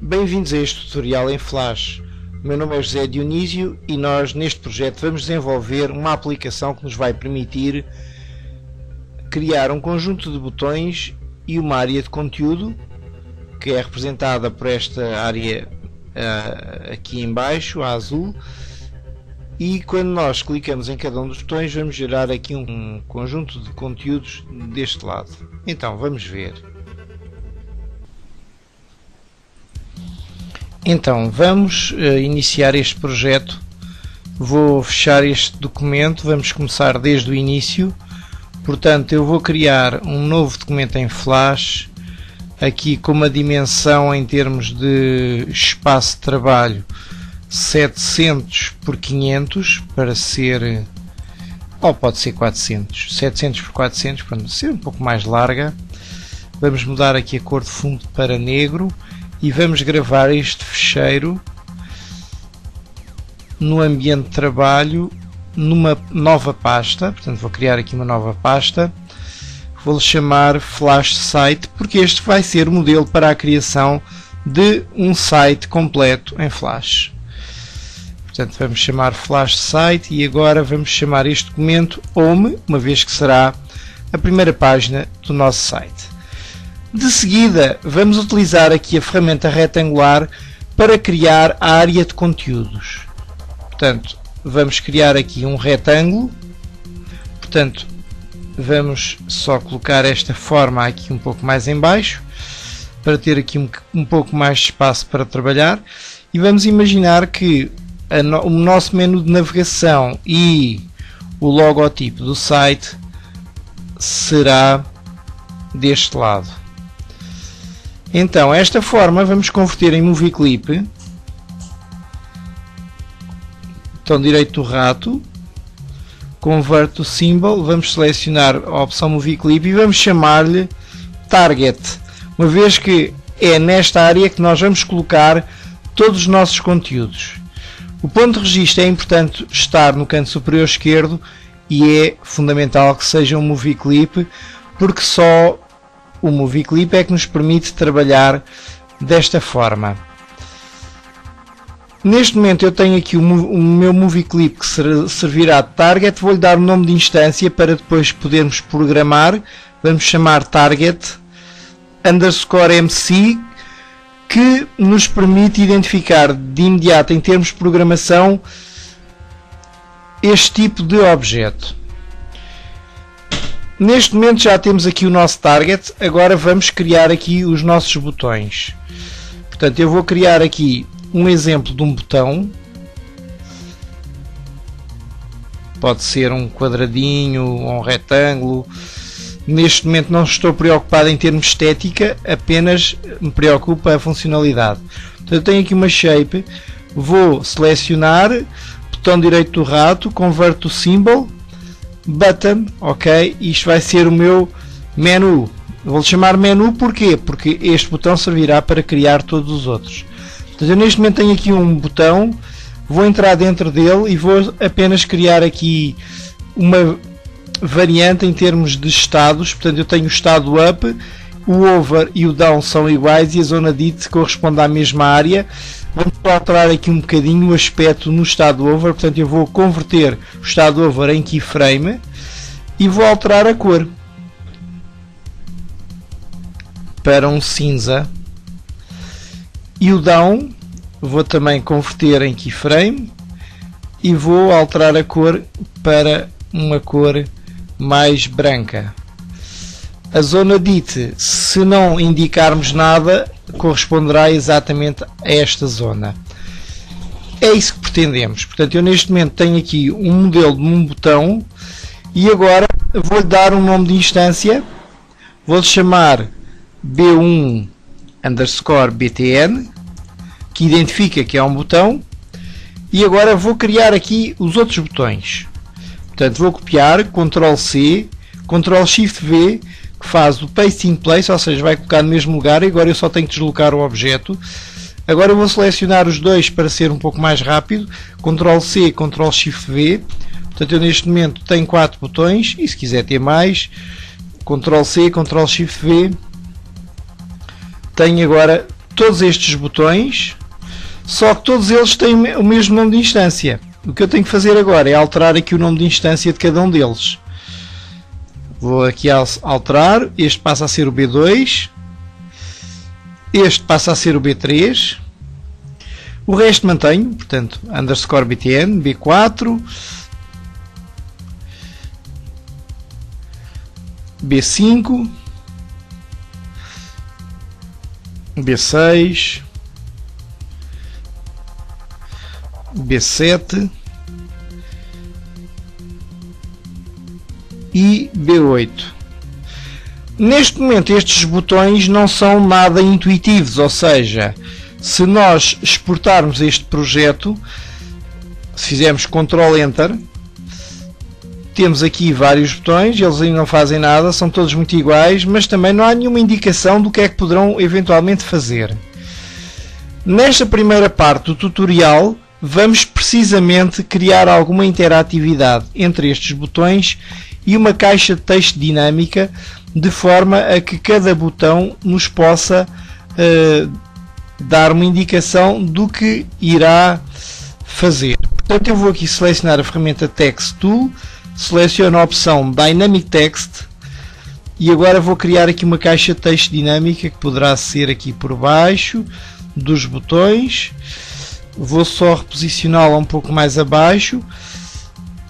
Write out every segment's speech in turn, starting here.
Bem-vindos a este tutorial em Flash. O meu nome é José Dionísio e nós neste projeto vamos desenvolver uma aplicação que nos vai permitir criar um conjunto de botões e uma área de conteúdo que é representada por esta área aqui em baixo, a azul, e quando nós clicamos em cada um dos botões vamos gerar aqui um conjunto de conteúdos deste lado. Então vamos ver. Então vamos iniciar este projeto. Vou fechar este documento, vamos começar desde o início. Portanto, eu vou criar um novo documento em Flash, aqui com uma dimensão em termos de espaço de trabalho 700 por 500, para ser, ou pode ser 400, 700 por 400, para ser um pouco mais larga. Vamos mudar aqui a cor de fundo para negro e vamos gravar este ficheiro no ambiente de trabalho numa nova pasta. Portanto, vou criar aqui uma nova pasta, vou-lhe chamar Flash Site, porque este vai ser o modelo para a criação de um site completo em Flash. Portanto, vamos chamar Flash Site e agora vamos chamar este documento Home, uma vez que será a primeira página do nosso site. De seguida, vamos utilizar aqui a ferramenta retangular para criar a área de conteúdos. Portanto, vamos criar aqui um retângulo. Portanto, vamos só colocar esta forma aqui um pouco mais em baixo, para ter aqui um pouco mais de espaço para trabalhar. E vamos imaginar que o nosso menu de navegação e o logotipo do site será deste lado. Então, esta forma vamos converter em Movie Clip. Botão direito do rato, Convert to Symbol, vamos selecionar a opção Movie Clip e vamos chamar-lhe Target, uma vez que é nesta área que nós vamos colocar todos os nossos conteúdos. O ponto de registro é importante estar no canto superior esquerdo e é fundamental que seja um Movie Clip, porque só o Movie Clip é que nos permite trabalhar desta forma. Neste momento eu tenho aqui o meu Movie Clip que servirá de Target. Vou-lhe dar o nome de instância para depois podermos programar. Vamos chamar Target _MC, que nos permite identificar de imediato, em termos de programação, este tipo de objeto. Neste momento já temos aqui o nosso target. Agora vamos criar aqui os nossos botões. Portanto, eu vou criar aqui um exemplo de um botão. Pode ser um quadradinho ou um retângulo. Neste momento não estou preocupado em termos de estética, apenas me preocupa a funcionalidade. Portanto, eu tenho aqui uma shape, vou selecionar, botão direito do rato, Convert to Symbol, Button, ok, isto vai ser o meu menu. Vou-lhe chamar menu porquê? Porque este botão servirá para criar todos os outros. Portanto, eu neste momento tenho aqui um botão, vou entrar dentro dele e vou apenas criar aqui uma variante em termos de estados. Portanto, eu tenho o estado up, o over e o down são iguais e a zona dit corresponde à mesma área. Vamos alterar aqui um bocadinho o aspecto no estado over. Portanto, eu vou converter o estado over em keyframe e vou alterar a cor para um cinza. E o down vou também converter em keyframe e vou alterar a cor para uma cor mais branca. A zona dit, se não indicarmos nada, corresponderá exatamente a esta zona. É isso que pretendemos. Portanto, eu neste momento tenho aqui um modelo de um botão e agora vou-lhe dar um nome de instância. Vou-lhe chamar B1 _ BTN, que identifica que é um botão, e agora vou criar aqui os outros botões. Portanto, vou copiar, Ctrl C, Ctrl Shift V, que faz o Paste in Place, ou seja, vai colocar no mesmo lugar, e agora eu só tenho que deslocar o objeto. Agora eu vou selecionar os dois para ser um pouco mais rápido, Ctrl C, Ctrl Shift V. Portanto, eu neste momento tenho 4 botões, e se quiser ter mais, Ctrl C, Ctrl Shift V. Tenho agora todos estes botões, só que todos eles têm o mesmo nome de instância. O que eu tenho que fazer agora é alterar aqui o nome de instância de cada um deles. Vou aqui alterar, este passa a ser o B2, este passa a ser o B3, o resto mantenho, portanto, underscore btn, B4, B5, B6, B7 e B8. Neste momento estes botões não são nada intuitivos, ou seja, se nós exportarmos este projeto, se fizermos Ctrl Enter, temos aqui vários botões, eles ainda não fazem nada, são todos muito iguais, mas também não há nenhuma indicação do que é que poderão eventualmente fazer. Nesta primeira parte do tutorial, vamos precisamente criar alguma interatividade entre estes botões e uma caixa de texto dinâmica, de forma a que cada botão nos possa dar uma indicação do que irá fazer. Portanto, eu vou aqui selecionar a ferramenta Text Tool, seleciono a opção Dynamic Text e agora vou criar aqui uma caixa de texto dinâmica que poderá ser aqui por baixo dos botões. Vou só reposicioná-la um pouco mais abaixo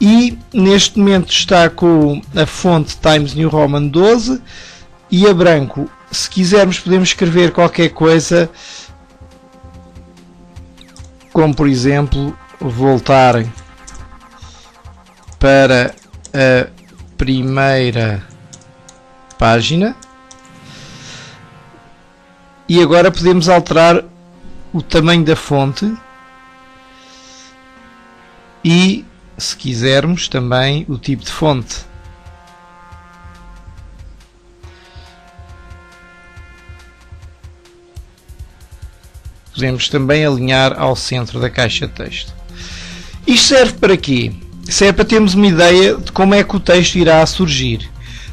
e neste momento está com a fonte Times New Roman 12 e a branco. Se quisermos podemos escrever qualquer coisa, como por exemplo voltar para a primeira página, e agora podemos alterar o tamanho da fonte e, se quisermos, também o tipo de fonte. Podemos também alinhar ao centro da caixa de texto. Isto serve para quê? Serve para termos uma ideia de como é que o texto irá surgir.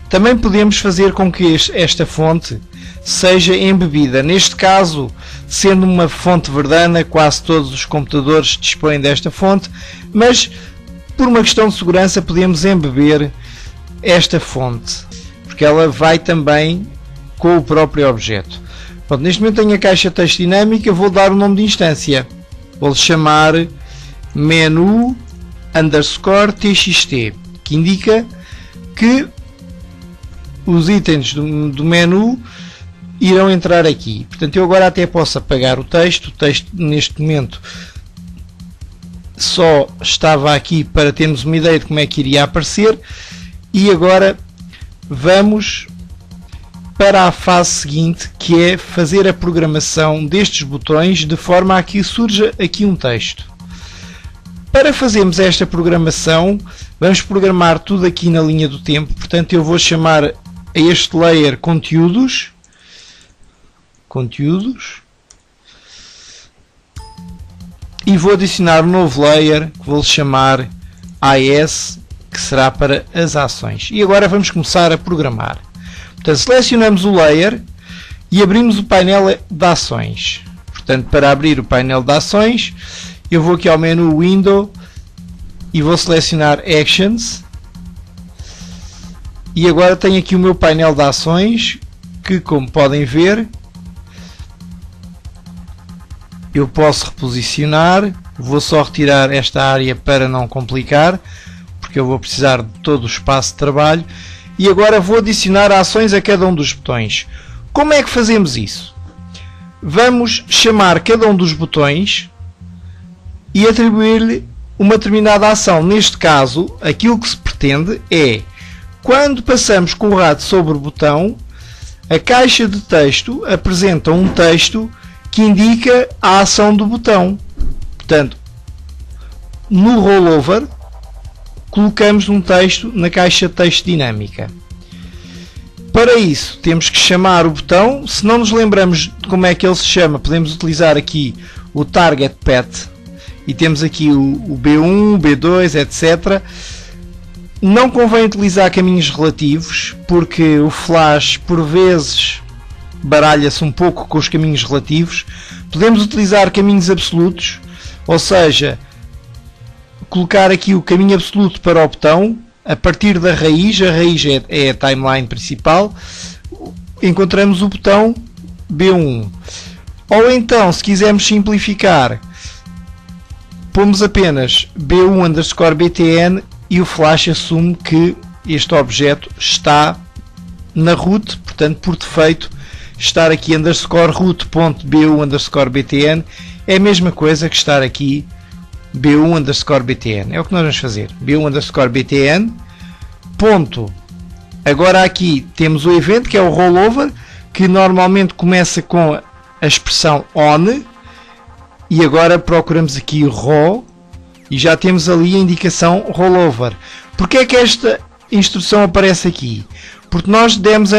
Também podemos fazer com que esta fonte seja embebida. Neste caso, sendo uma fonte Verdana, quase todos os computadores dispõem desta fonte, mas por uma questão de segurança podemos embeber esta fonte, porque ela vai também com o próprio objeto. Pronto, neste momento tenho a caixa de texto dinâmica, vou dar o nome de instância. Vou-lhe chamar menu underscore txt, que indica que os itens do menu irão entrar aqui. Portanto, eu agora até posso apagar o texto. O texto neste momento só estava aqui para termos uma ideia de como é que iria aparecer, e agora vamos para a fase seguinte, que é fazer a programação destes botões de forma a que surja aqui um texto. Para fazermos esta programação, vamos programar tudo aqui na linha do tempo. Portanto, eu vou chamar a este layer conteúdos, e vou adicionar um novo layer que vou chamar AS, que será para as ações. E agora vamos começar a programar. Portanto, selecionamos o layer e abrimos o painel de ações. Portanto, para abrir o painel de ações, eu vou aqui ao menu Window e vou selecionar Actions. E agora tenho aqui o meu painel de ações, que, como podem ver, eu posso reposicionar. Vou só retirar esta área para não complicar, porque eu vou precisar de todo o espaço de trabalho. E agora vou adicionar ações a cada um dos botões. Como é que fazemos isso? Vamos chamar cada um dos botões e atribuir-lhe uma determinada ação. Neste caso, aquilo que se pretende é, quando passamos com o rato sobre o botão, a caixa de texto apresenta um texto que indica a ação do botão. Portanto, no rollover, colocamos um texto na caixa de texto dinâmica. Para isso, temos que chamar o botão. Se não nos lembramos de como é que ele se chama, podemos utilizar aqui o target path, e temos aqui o B1, B2, etc. Não convém utilizar caminhos relativos, porque o Flash, por vezes, baralha-se um pouco com os caminhos relativos. Podemos utilizar caminhos absolutos, ou seja, colocar aqui o caminho absoluto para o botão a partir da raiz. A raiz é a timeline principal. Encontramos o botão B1. Ou então, se quisermos simplificar, pomos apenas B1_BTN e o Flash assume que este objeto está na root, portanto, por defeito, estar aqui _root.bu_btn é a mesma coisa que estar aqui bu_btn. É o que nós vamos fazer. bu_btn. Ponto. Agora aqui temos o evento, que é o rollover, que normalmente começa com a expressão on, e agora procuramos aqui ro e já temos ali a indicação rollover. Porque é que esta instrução aparece aqui? Porque nós demos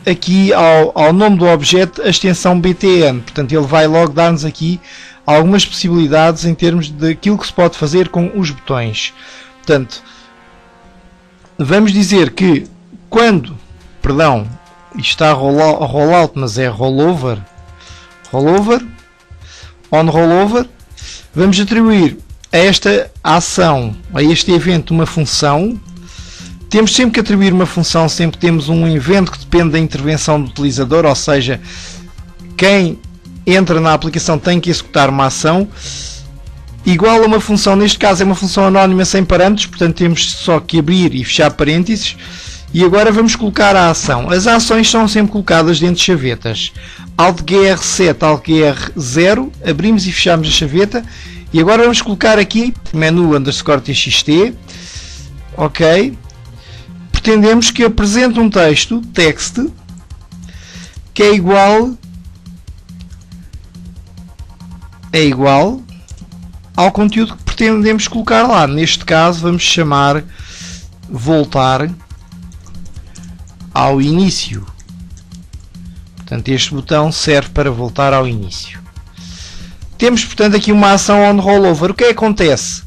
aqui ao nome do objeto a extensão btn, portanto ele vai logo dar-nos aqui algumas possibilidades em termos daquilo que se pode fazer com os botões. Portanto, vamos dizer que quando, perdão, isto está rollout, mas é rollover, on rollover, vamos atribuir a esta ação, a este evento, uma função. Temos sempre que atribuir uma função, sempre temos um evento que depende da intervenção do utilizador, ou seja, quem entra na aplicação tem que executar uma ação igual a uma função. Neste caso é uma função anónima sem parâmetros, portanto temos só que abrir e fechar parênteses. E agora vamos colocar a ação. As ações são sempre colocadas dentro de chavetas. Alt+GR7, Alt+GR0, abrimos e fechamos a chaveta. E agora vamos colocar aqui menu_txt. Ok. Pretendemos que apresente um texto, text, que é igual ao conteúdo que pretendemos colocar lá. Neste caso vamos chamar voltar ao início. Portanto, este botão serve para voltar ao início. Temos, portanto, aqui uma ação on rollover. O que acontece?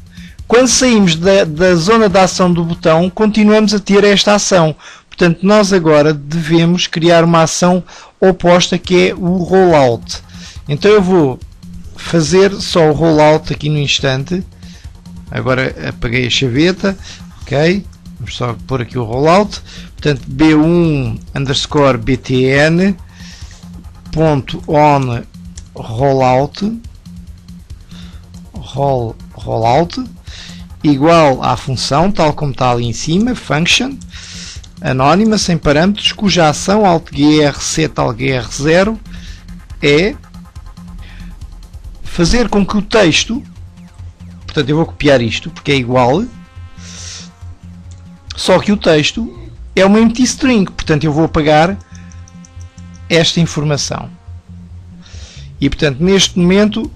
Quando saímos da zona de ação do botão, continuamos a ter esta ação. Portanto, nós agora devemos criar uma ação oposta, que é o rollout. Então eu vou fazer só o rollout aqui no instante. Agora apaguei a chaveta. Ok. Vamos só pôr aqui o rollout. Portanto, b1_btn .on rollout igual à função, tal como está ali em cima, function anónima sem parâmetros, cuja ação alt+GR7, alt+GR0 é fazer com que o texto, portanto eu vou copiar isto porque é igual, só que o texto é uma empty string, portanto eu vou apagar esta informação. E portanto neste momento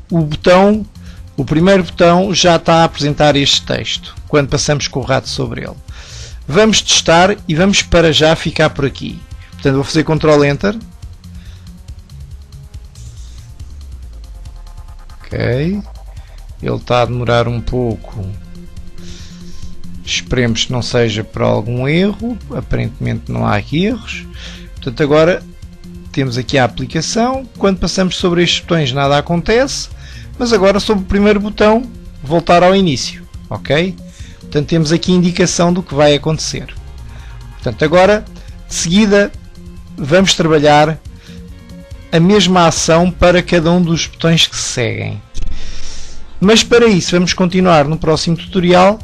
o primeiro botão já está a apresentar este texto quando passamos com o rato sobre ele. Vamos testar e vamos para já ficar por aqui. Portanto vou fazer Ctrl Enter. Ok. Ele está a demorar um pouco. Esperemos que não seja por algum erro. Aparentemente não há aqui erros. Portanto agora temos aqui a aplicação. Quando passamos sobre estes botões nada acontece. Mas agora sobre o primeiro botão voltar ao início. Ok? Portanto temos aqui a indicação do que vai acontecer. Portanto agora de seguida vamos trabalhar a mesma ação para cada um dos botões que se seguem. Mas para isso vamos continuar no próximo tutorial.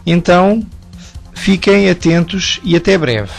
Então fiquem atentos e até breve.